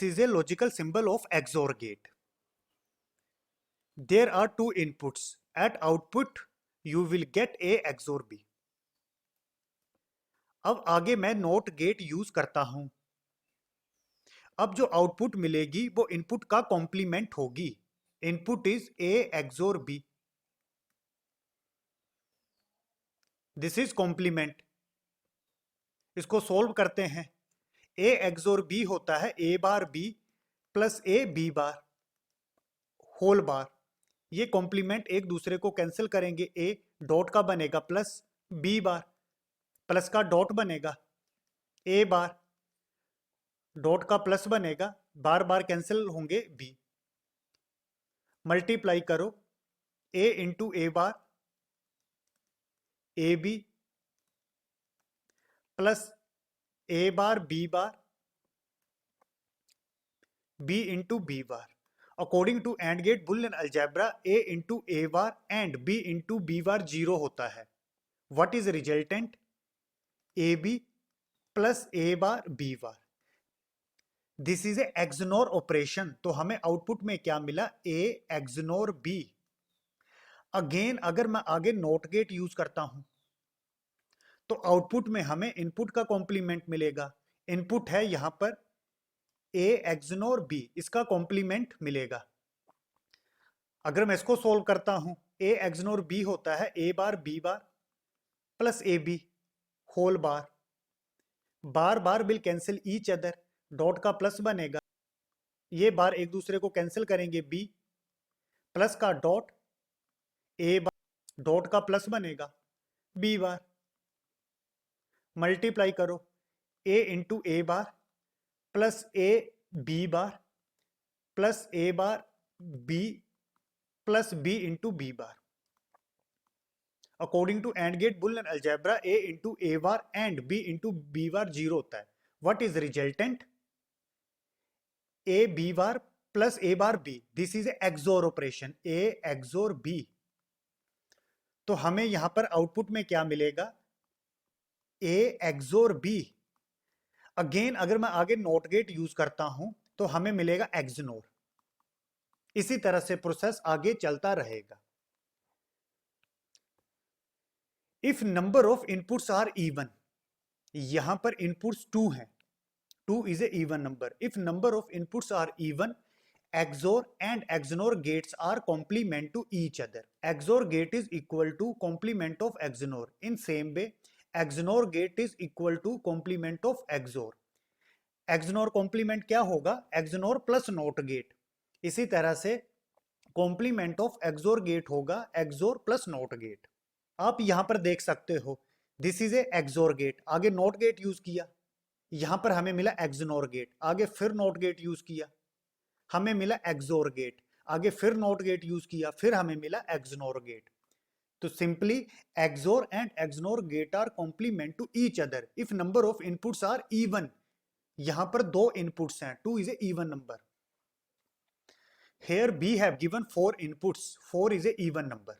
This is a logical symbol of XOR gate. There are two inputs. At output, you will get A XOR B. अब आगे मैं note gate use करता हूं. अब जो output मिलेगी वो इनपुट का कॉम्प्लीमेंट होगी. Input is A XOR B. This is complement. इसको सोल्व करते हैं. A XOR B होता है A bar B plus A B bar whole bar. ये कॉम्प्लीमेंट एक दूसरे को कैंसिल करेंगे. A डॉट का बनेगा प्लस B बार, प्लस का डॉट बनेगा A बार, डॉट का प्लस बनेगा, बार बार कैंसिल होंगे B. मल्टीप्लाई करो A into A bar A B plus A bar B bar B into B bar. According to and gate boolean algebra A into A bar and B into B bar 0 होता है. What is resultant? A B plus A bar B bar. This is A XNOR operation. तो हमें output में क्या मिला? A XNOR B. Again अगर मैं आगे नोट गेट यूज करता हूं तो आउटपुट में हमें इनपुट का कॉम्प्लीमेंट मिलेगा. इनपुट है यहां पर A एक्सनोर B, इसका कॉम्प्लीमेंट मिलेगा. अगर मैं इसको सोल्व करता हूं, A एक्सनोर B होता है A bar B bar plus A B whole bar. Bar bar will cancel each other, dot का प्लस बनेगा. ये बार एक दूसरे को कैंसिल करेंगे. B प्लस का डॉट A बार, डॉट का प्लस बनेगा B बार. मल्टीप्लाई करो A into A bar plus A B bar plus A bar B plus B into B bar. According to and gate boolean algebra A into A bar and B into B bar 0 होता है. What is resultant? A B bar plus A bar B. This is XOR operation. A XOR B. तो हमें यहां पर output में क्या मिलेगा? A XOR B. Again अगर मैं आगे नोट गेट यूज करता हूं तो हमें मिलेगा एक्सनोर. इसी तरह से प्रोसेस आगे चलता रहेगा. If number of inputs are even, यहां पर इनपुट्स 2 हैं. 2 is a even number. If number of inputs are even, XOR and XNOR gates are complement to each other. XOR gate is equal to complement of XNOR. In same way, XNOR gate is equal to complement of XOR. XNOR complement क्या होगा? XNOR plus NOT gate. इसी तरह से complement of XOR gate होगा XOR plus NOT gate. आप यहां पर देख सकते हो, this is a XOR gate. आगे नोट गेट यूज किया, यहां पर हमें मिला XNOR गेट. आगे फिर नोट गेट यूज किया, हमें मिला XOR गेट. आगे फिर नोट गेट यूज किया, फिर हमें मिला XNOR गेट. तो simply XOR and XNOR gate are complement to each other if number of inputs are even. यहां पर 2 इनपुट्स हैं. 2 is a even number. Here B have given 4 inputs. 4 is a even number.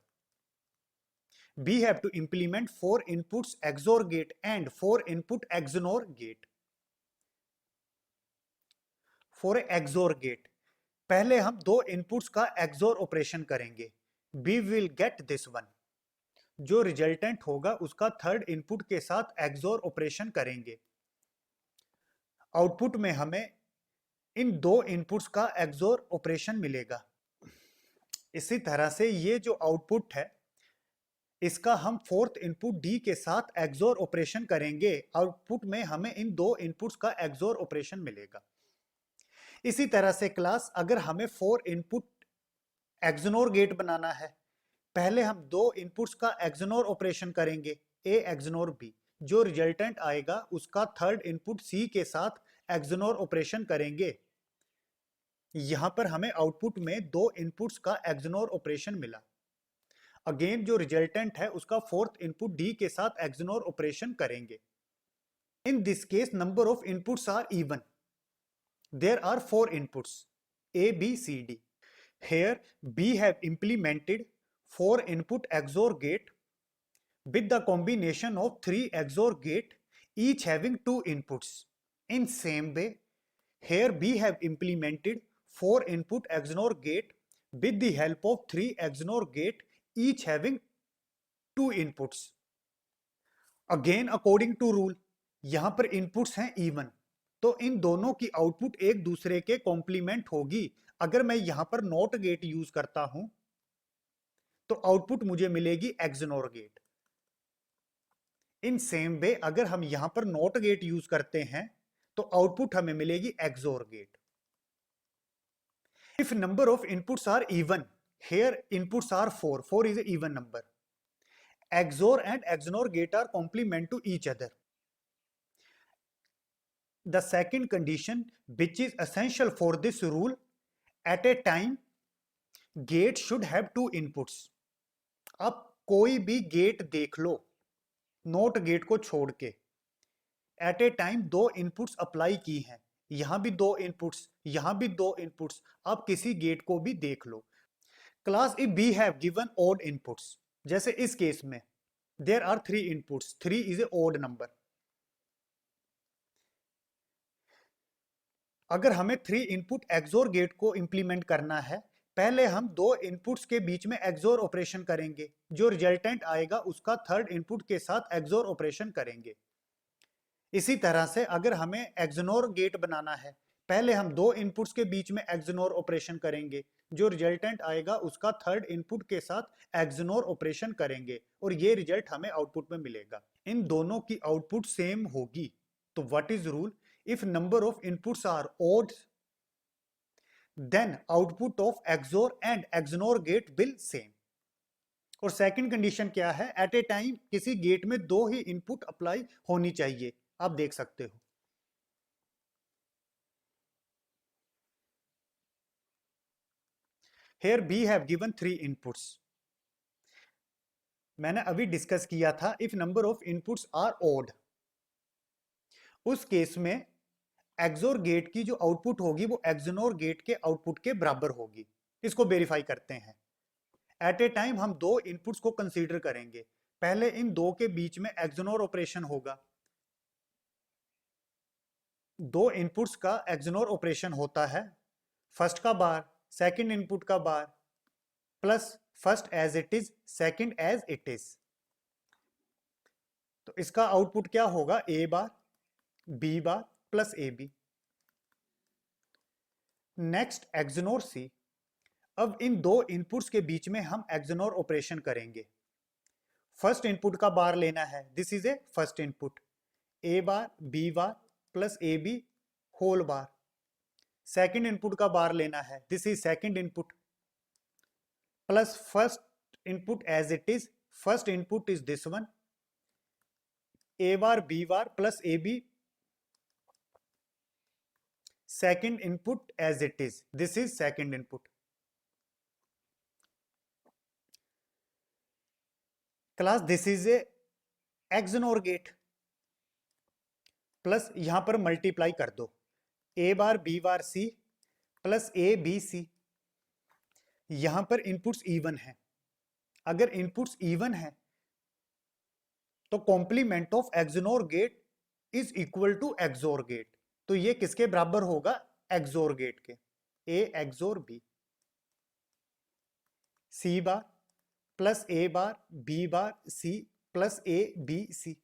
B have to implement 4 inputs XOR gate and 4 input XNOR gate. For a XOR gate, पहले हम 2 inputs का XOR operation करेंगे. B will get this one. जो resultant होगा उसका third input के साथ XOR operation करेंगे. आउटपुट में हमें इन 2 इनपुट्स का XOR ऑपरेशन मिलेगा. इसी तरह से ये जो आउटपुट है इसका हम फोर्थ इनपुट D के साथ XOR ऑपरेशन करेंगे. आउटपुट में हमें इन 2 इनपुट्स का XOR ऑपरेशन मिलेगा. इसी तरह से क्लास अगर हमें 4 इनपुट XNOR गेट बनाना है, पहले हम 2 इनपुट्स का XNOR ऑपरेशन करेंगे A XNOR B. जो रिजल्टेंट आएगा उसका थर्ड इनपुट C के साथ XNOR ऑपरेशन करेंगे. यहां पर हमें आउटपुट में 2 इनपुट्स का XNOR ऑपरेशन मिला. अगेन जो रिजल्टेंट है उसका फोर्थ इनपुट D के साथ XNOR ऑपरेशन करेंगे. In this case number of inputs are even. There are 4 inputs A, B, C, D. Here B have implemented 4 input XOR gate with the combination of 3 XOR gate each having 2 inputs. In same way, Here we have implemented 4 input XNOR gate with the help of 3 XNOR gate, each having 2 inputs. Again according to rule, यहां पर inputs हैं even, तो इन दोनों की output एक दूसरे के complement होगी। अगर मैं यहां पर नॉट गेट यूज करता हूं तो आउटपुट मुझे मिलेगी XNOR gate. In same way अगर हम यहां पर नॉट गेट यूज करते हैं तो आउटपुट हमें मिलेगी XOR gate. If number of inputs are even, here inputs are 4, 4 is an even number. XOR and XNOR gate are complement to each other. The second condition which is essential for this rule, at a time gate should have 2 inputs. अब कोई भी gate देख लो note gate को छोड़ के, at a time 2 inputs apply की हैं, यहां भी 2 इनपुट्स, यहां भी 2 इनपुट्स। अब किसी गेट को भी देख लो। Class if we have given odd inputs, जैसे इस केस में there are 3 inputs, 3 is a odd number. अगर हमें 3 इनपुट XOR गेट को इंप्लीमेंट करना है, पहले हम 2 इनपुट्स के बीच में XOR ऑपरेशन करेंगे, जो रिजल्टेंट आएगा उसका थर्ड इनपुट के साथ XOR ऑपरेशन करेंगे। इसी तरह से अगर हमें XNOR गेट बनाना है, पहले हम 2 इनपुट्स के बीच में XNOR ऑपरेशन करेंगे, जो रिजल्टेंट आएगा उसका थर्ड इनपुट के साथ XNOR ऑपरेशन करेंगे और ये रिजल्ट हमें आउटपुट में मिलेगा। इन दोनों की आउटपुट सेम होगी। तो what is rule? If number of inputs are odd, then output of XOR and XNOR gate will same. और सेकंड कंडीशन क्या है? एट ए टाइम किसी गेट में 2 ही इनपुट अप्लाई होनी चाहिए। आप देख सकते हो here we have given 3 inputs. मैंने अभी डिस्कस किया था if number of inputs are odd, उस केस में XOR गेट की जो आउटपुट होगी वो XNOR गेट के आउटपुट के बराबर होगी। इसको वेरीफाई करते हैं। एट ए टाइम हम 2 इनपुट्स को कंसीडर करेंगे, पहले इन 2 के बीच में XNOR ऑपरेशन होगा। 2 इनपुट्स का XNOR ऑपरेशन होता है फर्स्ट का बार, सेकंड इनपुट का bar, plus first as it is, second as it is. तो इसका आउटपुट क्या होगा? A bar B bar plus AB। Next XNOR C। अब इन 2 इनपुट्स के बीच में हम XNOR ऑपरेशन करेंगे। फर्स्ट इनपुट का बार लेना है, this is a first input, A bar B bar plus AB whole bar. Second input का बार लेना है, this is second input, plus first input as it is, first input is this one, A bar B bar plus AB second input as it is, this is second input. Class this is a XNOR gate, plus यहां पर multiply कर दो, A bar B bar C plus A B C। यहां पर inputs even है, अगर inputs even है तो complement of XNOR gate is equal to XOR gate. तो ये किसके बराबर होगा? XOR गेट के। A XOR B, C bar plus A bar B bar C plus A B C।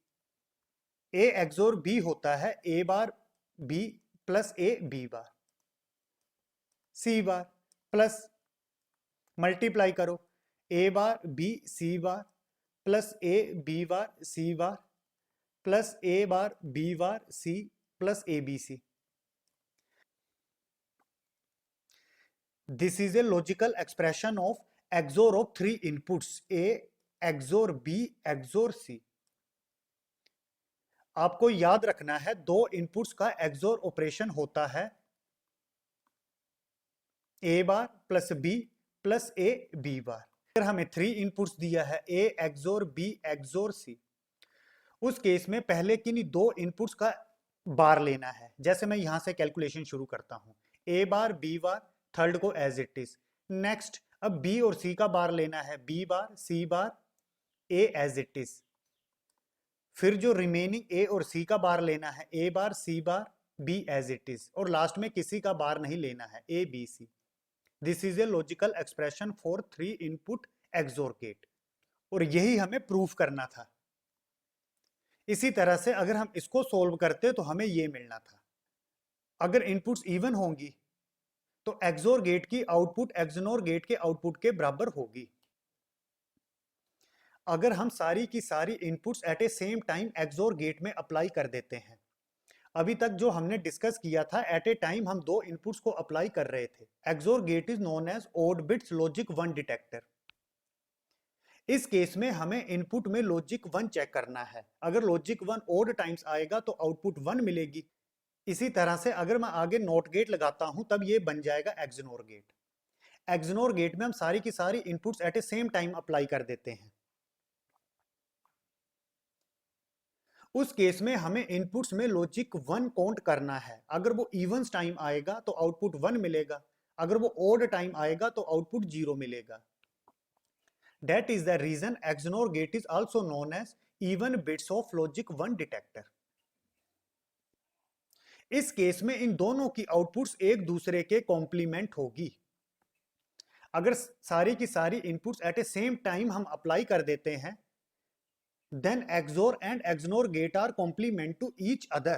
A XOR B होता है A bar B plus A B bar, C bar plus multiply करो, A bar B C bar plus A B bar C bar plus A bar B bar C plus ABC. This is a logical expression of XOR of 3 inputs A XOR B XOR C. आपको याद रखना है 2 inputs का XOR operation होता है A bar plus B plus A B बार। अगर हमें 3 inputs दिया है A XOR B XOR C, उस केस में पहले किन्हीं 2 इनपुट्स का बार लेना है। जैसे मैं यहां से कैलकुलेशन शुरू करता हूं, A bar B bar, third को एज इट इज। नेक्स्ट अब B और C का बार लेना है, B bar C bar A as it is. फिर जो रिमेनिंग A और C का बार लेना है, A bar C bar B as it is, और लास्ट में किसी का बार नहीं लेना है, A B C. This is a logical expression for 3 input XOR gate, और यही हमें प्रूफ करना था। इसी तरह से अगर हम इसको सोल्व करते तो हमें ये मिलना था। अगर इनपुट्स इवन होंगी तो एक्सोर गेट की आउटपुट एक्सनोर गेट के आउटपुट के बराबर होगी। अगर हम सारी की सारी इनपुट्स एट ए सेम टाइम एक्सोर गेट में अप्लाई कर देते हैं, अभी तक जो हमने डिस्कस किया था, एट ए टाइम हम 2 इनपुट्स को अप्लाई कर रहे थे। XOR gate is known as odd bits logic 1 detector. इस केस में हमें इनपुट में लॉजिक 1 चेक करना है। अगर लॉजिक 1 ओड टाइम्स आएगा तो आउटपुट 1 मिलेगी। इसी तरह से अगर मैं आगे नॉट गेट लगाता हूं तब ये बन जाएगा एक्सनोर गेट। एक्सनोर गेट में हम सारी की सारी इनपुट्स एट ए सेम टाइम अप्लाई कर देते हैं। उस केस में हमें इनपुट्स में लॉजिक 1 काउंट करना है। अगर वो इवन्स टाइम आएगा तो आउटपुट 1 मिलेगा, अगर वो ओड टाइम आएगा तो आउटपुट 0 मिलेगा। That is the reason XNOR gate is also known as even bits of logic 1 detector. इस केस में इन दोनों की आउटपुट्स एक दूसरे के कॉम्प्लीमेंट होगी। अगर सारी की सारी इनपुट्स एट ए सेम टाइम हम अप्लाई कर देते हैं, then XOR and XNOR gate are complement to each other.